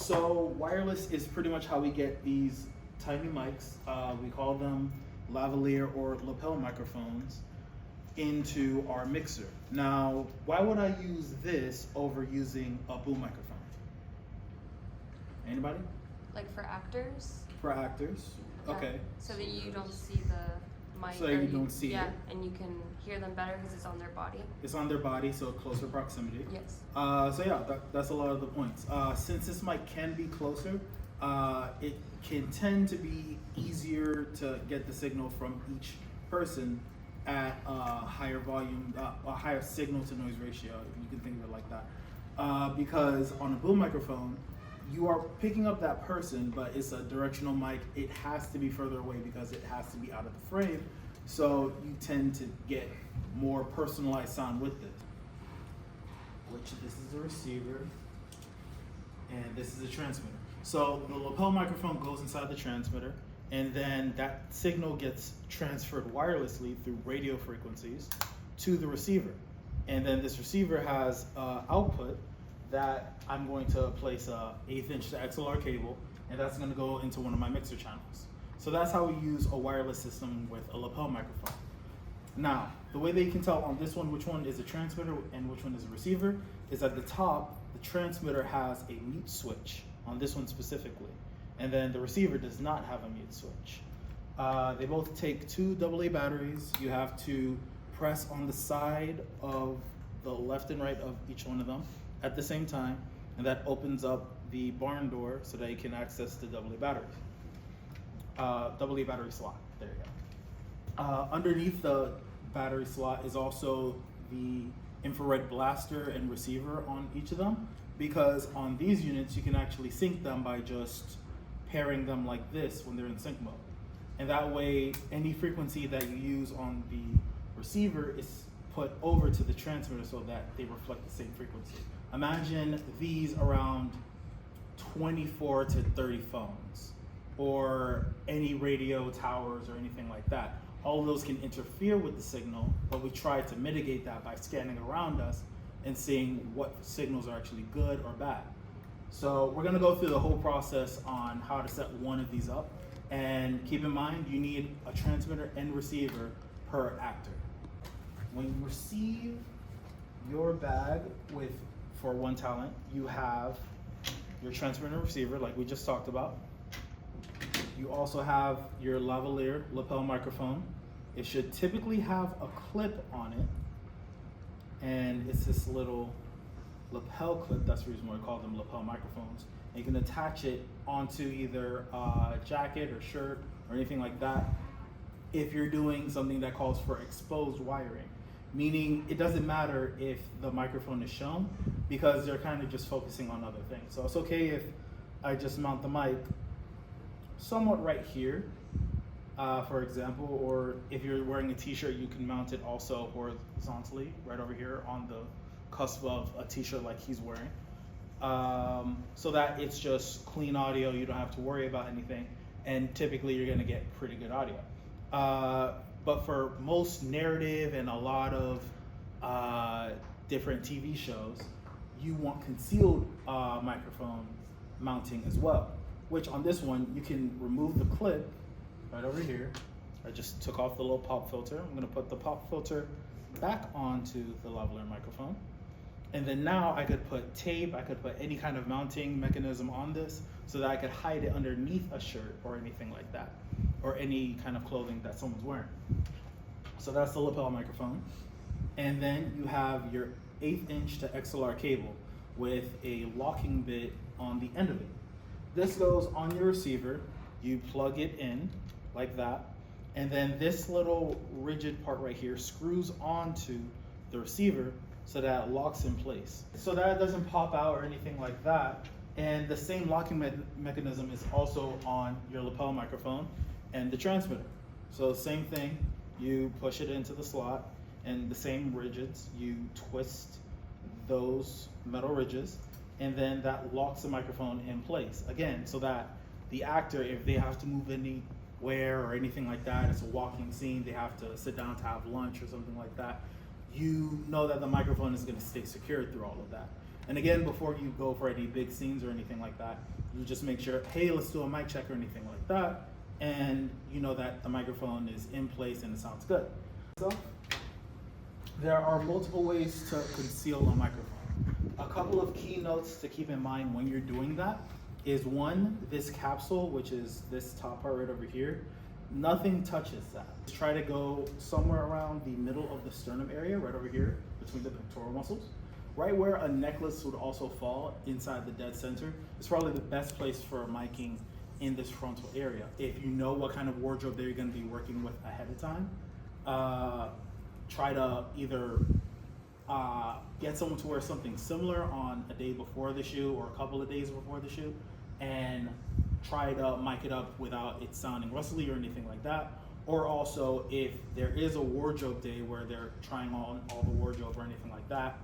So wireless is pretty much how we get these tiny mics. We call them lavalier or lapel microphones into our mixer. Now, why would I use this over using a boom microphone? Anybody? Like for actors? For actors. Okay. So that you don't see the mic. So you don't see yeah, it. and you can hear them better because it's on their body. It's on their body, so closer proximity. Yes. So yeah, that's a lot of the points. Since this mic can be closer, it can tend to be easier to get the signal from each person at a higher volume, a higher signal to noise ratio. You can think of it like that. Because on a boom microphone, you are picking up that person, but it's a directional mic. It has to be further away because it has to be out of the frame. So you tend to get more personalized sound with it. Which this is a receiver, and this is a transmitter. So the lapel microphone goes inside the transmitter, and then that signal gets transferred wirelessly through radio frequencies to the receiver. And then this receiver has output that I'm going to place a 1/8 inch to XLR cable, and that's going to go into one of my mixer channels. So that's how we use a wireless system with a lapel microphone. Now, the way that you can tell on this one which one is a transmitter and which one is a receiver is at the top, the transmitter has a mute switch on this one specifically, and then the receiver does not have a mute switch. They both take 2 AA batteries. You have to press on the side of the left and right of each one of them at the same time, and that opens up the barn door so that you can access the AA battery. AA battery slot, there you go. Underneath the battery slot is also the infrared blaster and receiver on each of them, because on these units you can actually sync them by just pairing them like this when they're in sync mode. And that way any frequency that you use on the receiver is put over to the transmitter so that they reflect the same frequency. Imagine these around 24 to 30 phones or any radio towers or anything like that. All of those can interfere with the signal, but we try to mitigate that by scanning around us and seeing what signals are actually good or bad. So we're gonna go through the whole process on how to set one of these up. And keep in mind, you need a transmitter and receiver per actor. When you receive your bag for one talent, you have your transmitter and receiver like we just talked about. You also have your lavalier lapel microphone. It should typically have a clip on it, and it's this little lapel clip. That's the reason why we call them lapel microphones. And you can attach it onto either a jacket or shirt or anything like that if you're doing something that calls for exposed wiring, meaning it doesn't matter if the microphone is shown because they're kind of just focusing on other things. So it's okay if I just mount the mic somewhat right here, for example, or if you're wearing a t-shirt, you can mount it also horizontally right over here on the cusp of a t-shirt like he's wearing, so that it's just clean audio. You don't have to worry about anything, and typically you're gonna get pretty good audio. But for most narrative and a lot of different TV shows, you want concealed microphone mounting as well, which on this one, you can remove the clip right over here. I just took off the little pop filter. I'm gonna put the pop filter back onto the lavalier microphone. And then now I could put tape, I could put any kind of mounting mechanism on this so that I could hide it underneath a shirt or anything like that, or any kind of clothing that someone's wearing. So that's the lapel microphone. And then you have your 1/8 inch to XLR cable with a locking bit on the end of it. This goes on your receiver, you plug it in like that, and then this little rigid part right here screws onto the receiver so that it locks in place. So that it doesn't pop out or anything like that. And the same locking mechanism is also on your lapel microphone and the transmitter. So same thing, you push it into the slot, and the same rigids, you twist those metal ridges, and then that locks the microphone in place again, so that the actor, if they have to move anywhere or anything like that, it's a walking scene, they have to sit down to have lunch or something like that, you know that the microphone is going to stay secured through all of that. And again, before you go for any big scenes or anything like that, you just make sure, hey, let's do a mic check or anything like that, and you know that the microphone is in place and it sounds good. So there are multiple ways to conceal a microphone. A couple of key notes to keep in mind when you're doing that is, one, this capsule, which is this top part right over here, nothing touches that. Try to go somewhere around the middle of the sternum area, right over here, between the pectoral muscles. Right where a necklace would also fall inside the dead center is probably the best place for miking in this frontal area. If you know what kind of wardrobe that you're going to be working with ahead of time, try to either get someone to wear something similar on a day before the shoot or a couple of days before the shoot, and try to mic it up without it sounding rustly or anything like that. Or also, if there is a wardrobe day where they're trying on all the wardrobe or anything like that,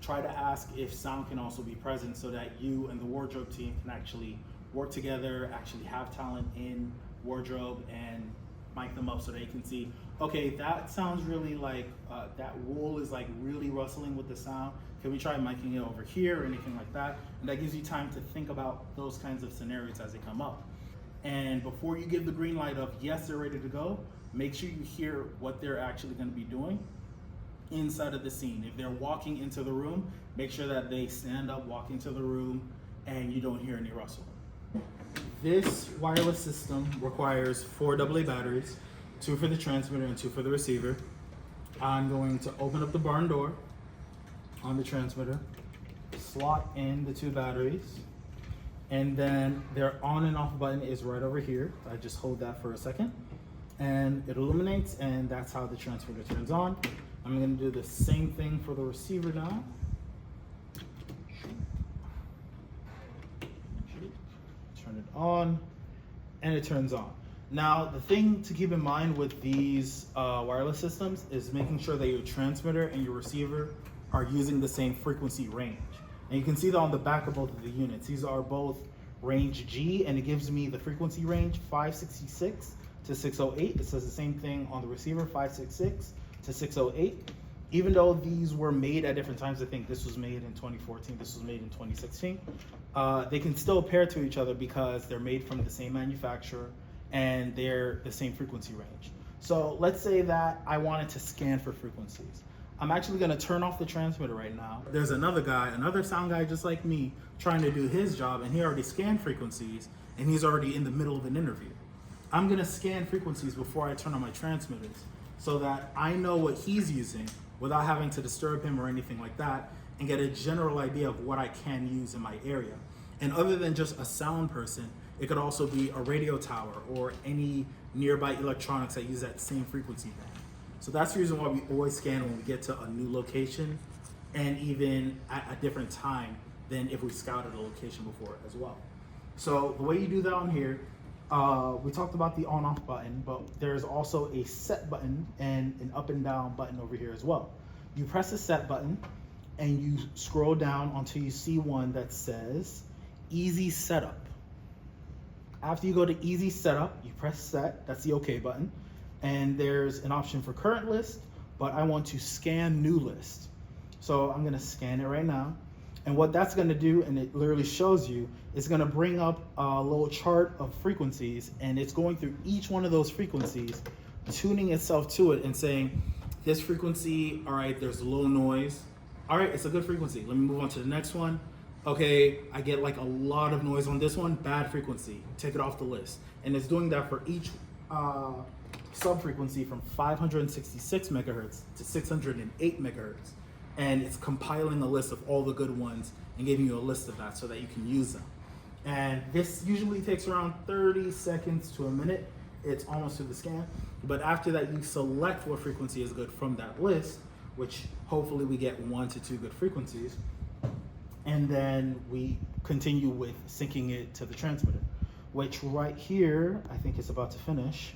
try to ask if sound can also be present so that you and the wardrobe team can actually work together, actually have talent in wardrobe and mic them up so they can see, okay, that sounds really like, that wool is like really rustling with the sound. Can we try miking it over here or anything like that? And that gives you time to think about those kinds of scenarios as they come up. And before you give the green light of, yes, they're ready to go, make sure you hear what they're actually gonna be doing inside of the scene. If they're walking into the room, make sure that they stand up, walk into the room, and you don't hear any rustle. This wireless system requires 4 AA batteries, 2 for the transmitter and 2 for the receiver. I'm going to open up the barn door on the transmitter, slot in the 2 batteries, and then their on and off button is right over here. I just hold that for a second, and it illuminates, and that's how the transmitter turns on. I'm gonna do the same thing for the receiver now. Turn it on, and it turns on. Now, the thing to keep in mind with these wireless systems is making sure that your transmitter and your receiver are using the same frequency range. And you can see that on the back of both of the units. These are both range G, and it gives me the frequency range 566 to 608. It says the same thing on the receiver, 566 to 608. Even though these were made at different times, I think this was made in 2014, this was made in 2016, they can still pair to each other because they're made from the same manufacturer and they're the same frequency range. So let's say that I wanted to scan for frequencies. I'm actually gonna turn off the transmitter right now. There's another guy, another sound guy just like me, trying to do his job, and he already scanned frequencies and he's already in the middle of an interview. I'm gonna scan frequencies before I turn on my transmitters so that I know what he's using without having to disturb him or anything like that, and get a general idea of what I can use in my area. And other than just a sound person, it could also be a radio tower or any nearby electronics that use that same frequency band. So that's the reason why we always scan when we get to a new location, and even at a different time than if we scouted a location before as well. So the way you do that on here, we talked about the on-off button, but there's also a set button and an up and down button over here as well. You press the set button and you scroll down until you see one that says Easy Setup. After you go to Easy Setup, you press Set, that's the OK button, and there's an option for Current List, but I want to Scan New List. So I'm gonna scan it right now. And what that's gonna do, and it literally shows you, is gonna bring up a little chart of frequencies, and it's going through each one of those frequencies, tuning itself to it and saying, this frequency, all right, there's a little noise. All right, it's a good frequency. Let me move on to the next one. Okay, I get like a lot of noise on this one, bad frequency, take it off the list. And it's doing that for each sub-frequency from 566 megahertz to 608 megahertz. And it's compiling a list of all the good ones and giving you a list of that so that you can use them. And this usually takes around 30 seconds to a minute. It's almost to the scan. But after that, you select what frequency is good from that list, which hopefully we get 1 to 2 good frequencies. And then we continue with syncing it to the transmitter, which right here, I think it's about to finish.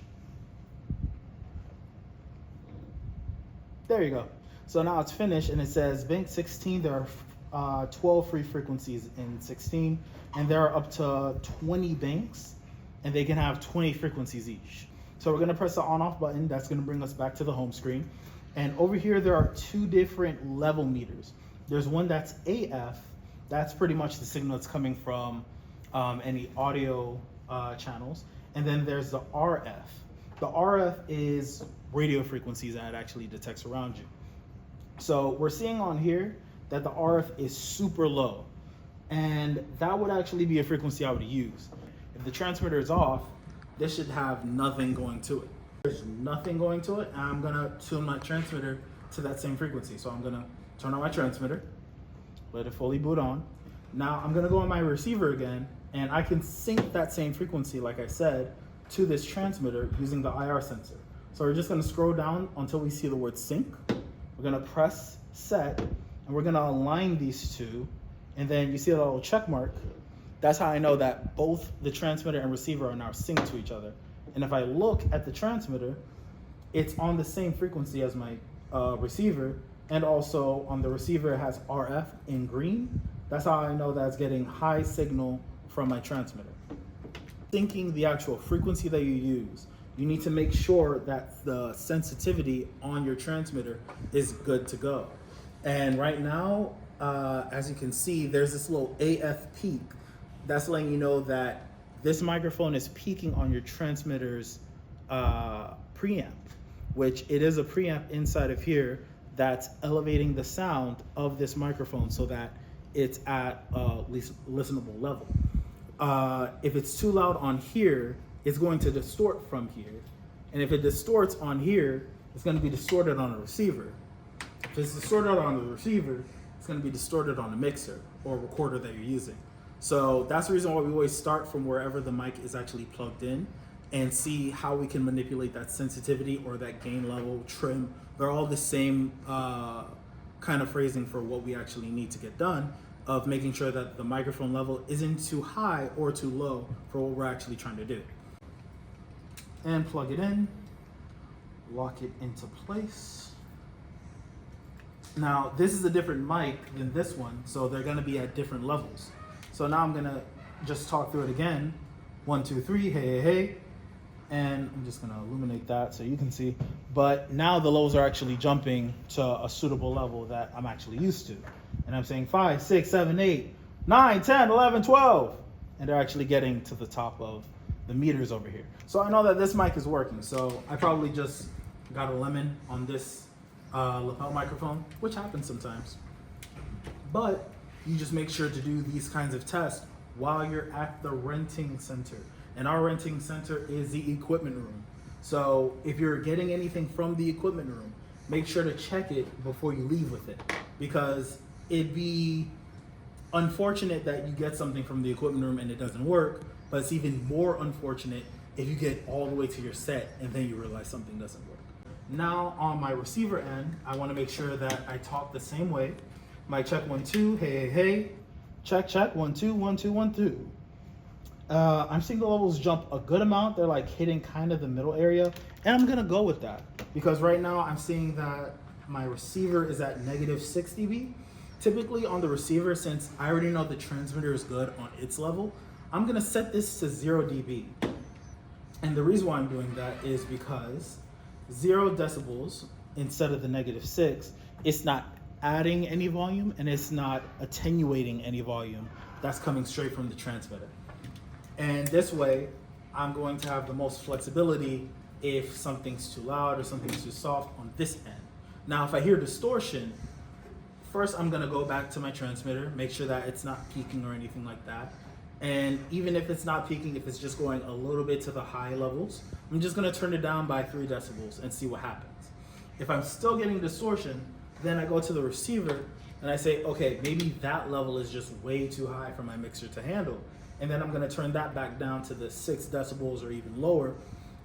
There you go. So now it's finished, and it says bank 16, there are 12 free frequencies in 16, and there are up to 20 banks, and they can have 20 frequencies each. So we're gonna press the on-off button. That's gonna bring us back to the home screen. And over here, there are 2 different level meters. There's one that's AF, That's pretty much the signal that's coming from any audio channels. And then there's the RF. The RF is radio frequencies that it actually detects around you. So we're seeing on here that the RF is super low, and that would actually be a frequency I would use. If the transmitter is off, this should have nothing going to it. There's nothing going to it, and I'm gonna tune my transmitter to that same frequency. So I'm gonna turn on my transmitter, let it fully boot on. Now I'm gonna go on my receiver again, and I can sync that same frequency, like I said, to this transmitter using the IR sensor. So we're just gonna scroll down until we see the word sync. We're gonna press set, and we're gonna align these two, and then you see that little check mark. That's how I know that both the transmitter and receiver are now synced to each other. And if I look at the transmitter, it's on the same frequency as my receiver, and also on the receiver it has RF in green. That's how I know that it's getting high signal from my transmitter. Syncing the actual frequency that you use, you need to make sure that the sensitivity on your transmitter is good to go. And right now, as you can see, there's this little AF peak. That's letting you know that this microphone is peaking on your transmitter's preamp, which it is a preamp inside of here that's elevating the sound of this microphone so that it's at a listenable level. If it's too loud on here, it's going to distort from here. And if it distorts on here, it's going to be distorted on a receiver. If it's distorted on the receiver, it's going to be distorted on a mixer or recorder that you're using. So that's the reason why we always start from wherever the mic is actually plugged in and see how we can manipulate that sensitivity or that gain level, trim. They're all the same kind of phrasing for what we actually need to get done, of making sure that the microphone level isn't too high or too low for what we're actually trying to do. And plug it in, lock it into place. Now, this is a different mic than this one, so they're gonna be at different levels. So now I'm gonna just talk through it again. 1, 2, 3, hey, hey, hey. And I'm just gonna illuminate that so you can see. But now the lows are actually jumping to a suitable level that I'm actually used to. And I'm saying 5, 6, 7, 8, 9, 10, 11, 12. And they're actually getting to the top of the meters over here. So I know that this mic is working. So I probably just got a lemon on this lapel microphone, which happens sometimes. But you just make sure to do these kinds of tests while you're at the renting center. And our renting center is the equipment room. So if you're getting anything from the equipment room, make sure to check it before you leave with it, because it'd be unfortunate that you get something from the equipment room and it doesn't work, but it's even more unfortunate if you get all the way to your set and then you realize something doesn't work. Now on my receiver end, I want to make sure that I talk the same way. Mic check 1, 2, hey, hey, hey. Check, check, 1, 2, 1, 2, 1, 2. I'm seeing the levels jump a good amount. They're like hitting kind of the middle area, and I'm gonna go with that because right now I'm seeing that my receiver is at -6 dB. Typically on the receiver, since I already know the transmitter is good on its level, I'm gonna set this to 0 dB. And the reason why I'm doing that is because 0 decibels instead of the -6, it's not adding any volume and it's not attenuating any volume that's coming straight from the transmitter. And this way, I'm going to have the most flexibility if something's too loud or something's too soft on this end. Now, if I hear distortion, first I'm gonna go back to my transmitter, make sure that it's not peaking or anything like that. And even if it's not peaking, if it's just going a little bit to the high levels, I'm just gonna turn it down by 3 decibels and see what happens. If I'm still getting distortion, then I go to the receiver and I say, okay, maybe that level is just way too high for my mixer to handle. And then I'm gonna turn that back down to the 6 decibels or even lower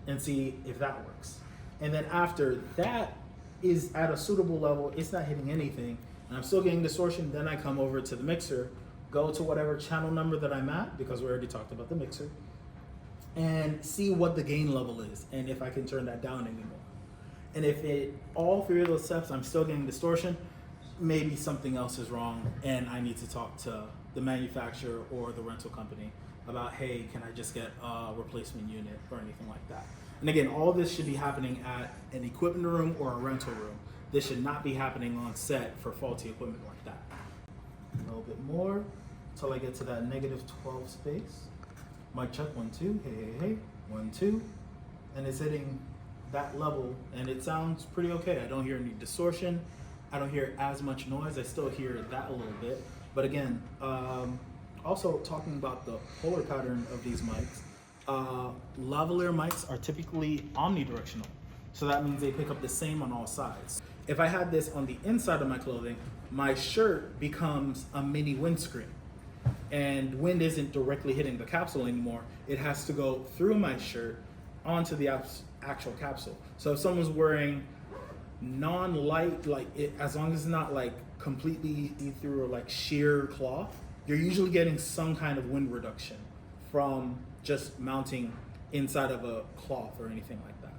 and see if that works. And then after that is at a suitable level, it's not hitting anything, and I'm still getting distortion, then I come over to the mixer, go to whatever channel number that I'm at, because we already talked about the mixer, and see what the gain level is, and if I can turn that down anymore. And if all 3 of those steps I'm still getting distortion, maybe something else is wrong and I need to talk to the manufacturer or the rental company about, hey, can I just get a replacement unit or anything like that. And again, all this should be happening at an equipment room or a rental room. This should not be happening on set for faulty equipment like that. I'm gonna little bit more until I get to that -12 space. Mic check, 1, 2, hey, 1, 2. And it's hitting that level and it sounds pretty okay. I don't hear any distortion. I don't hear as much noise. I still hear that a little bit. But again, also talking about the polar pattern of these mics, lavalier mics are typically omnidirectional. So that means they pick up the same on all sides. If I had this on the inside of my clothing, my shirt becomes a mini windscreen. And wind isn't directly hitting the capsule anymore. It has to go through my shirt onto the actual capsule. So if someone's wearing non-light, like it, as long as it's not like completely through or like sheer cloth, you're usually getting some kind of wind reduction from just mounting inside of a cloth or anything like that.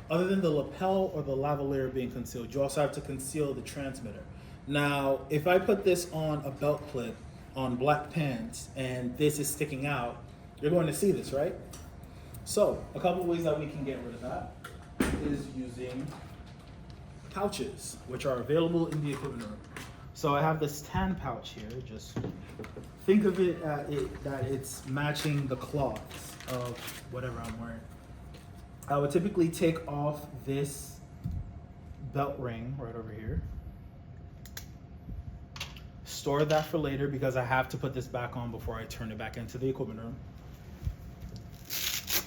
Other than the lapel or the lavalier being concealed, you also have to conceal the transmitter. Now, if I put this on a belt clip on black pants and this is sticking out, you're going to see this, right? So a couple of ways that we can get rid of that is using pouches, which are available in the equipment room. So I have this tan pouch here. Just think of it, that it's matching the cloths of whatever I'm wearing. I would typically take off this belt ring right over here. Store that for later because I have to put this back on before I turn it back into the equipment room.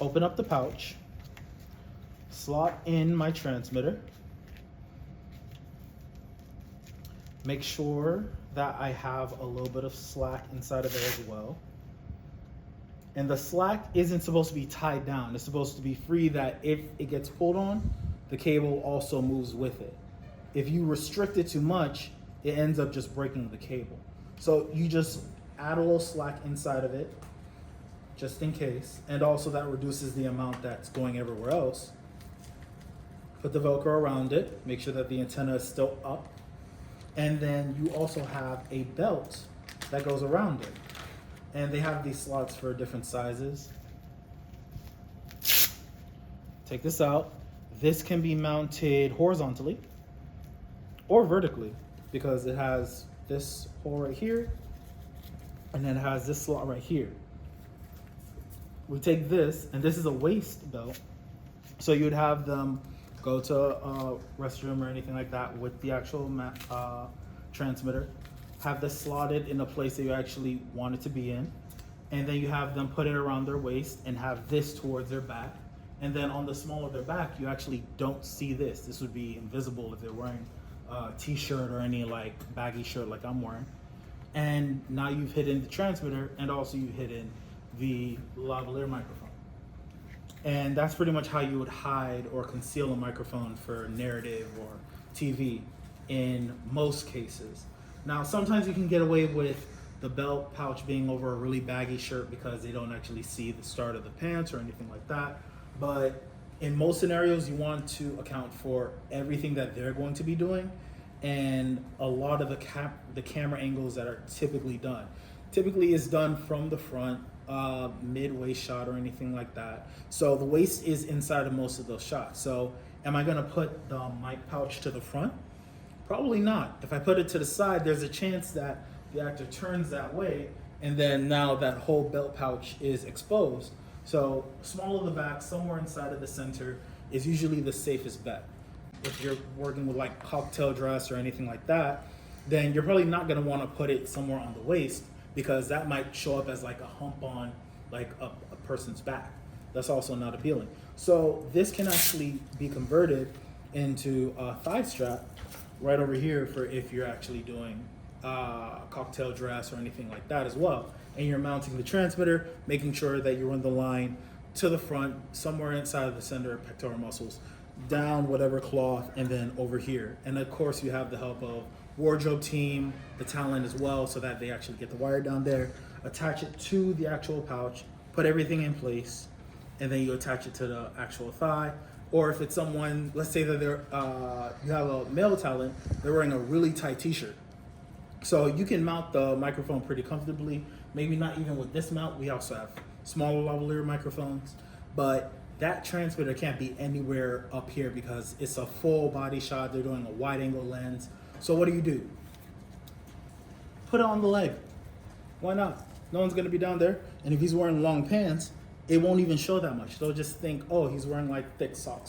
Open up the pouch, slot in my transmitter. Make sure that I have a little bit of slack inside of there as well. And the slack isn't supposed to be tied down. It's supposed to be free that if it gets pulled on, the cable also moves with it. If you restrict it too much, it ends up just breaking the cable. So you just add a little slack inside of it, just in case. And also that reduces the amount that's going everywhere else. Put the Velcro around it, make sure that the antenna is still up. And then you also have a belt that goes around it. And they have these slots for different sizes. Take this out. This can be mounted horizontally or vertically because it has this hole right here and then it has this slot right here. We take this, and this is a waist belt. So you'd have them go to a restroom or anything like that with the actual transmitter. Have this slotted in a place that you actually want it to be in. And then you have them put it around their waist and have this towards their back. And then on the small of their back, you actually don't see this. This would be invisible if they're wearing a t-shirt or any like baggy shirt like I'm wearing. And now you've hidden the transmitter and also you've hidden the lavalier microphone. And that's pretty much how you would hide or conceal a microphone for narrative or TV in most cases. Now, sometimes you can get away with the belt pouch being over a really baggy shirt because they don't actually see the start of the pants or anything like that. But in most scenarios, you want to account for everything that they're going to be doing and a lot of the camera angles that are typically done. Typically is done from the front, mid-waist shot or anything like that. So the waist is inside of most of those shots. So am I gonna put the mic pouch to the front? Probably not. If I put it to the side, there's a chance that the actor turns that way and then now that whole belt pouch is exposed. So small of the back, somewhere inside of the center is usually the safest bet. If you're working with like cocktail dress or anything like that, then you're probably not gonna wanna put it somewhere on the waist because that might show up as like a hump on like a person's back. That's also not appealing. So this can actually be converted into a thigh strap right over here for if you're actually doing cocktail dress or anything like that as well. And you're mounting the transmitter, making sure that you run the line to the front, somewhere inside of the center of pectoral muscles, down whatever cloth, and then over here. And of course you have the help of wardrobe team, the talent as well, so that they actually get the wire down there, attach it to the actual pouch, put everything in place, and then you attach it to the actual thigh. Or if it's someone, let's say that they're, you have a male talent, they're wearing a really tight t-shirt. So you can mount the microphone pretty comfortably, maybe not even with this mount. We also have smaller lavalier microphones, but that transmitter can't be anywhere up here because it's a full body shot. They're doing a wide angle lens. So what do? put it on the leg. Why not? No one's gonna be down there. And if he's wearing long pants, it won't even show that much. They'll just think, oh, he's wearing like thick socks.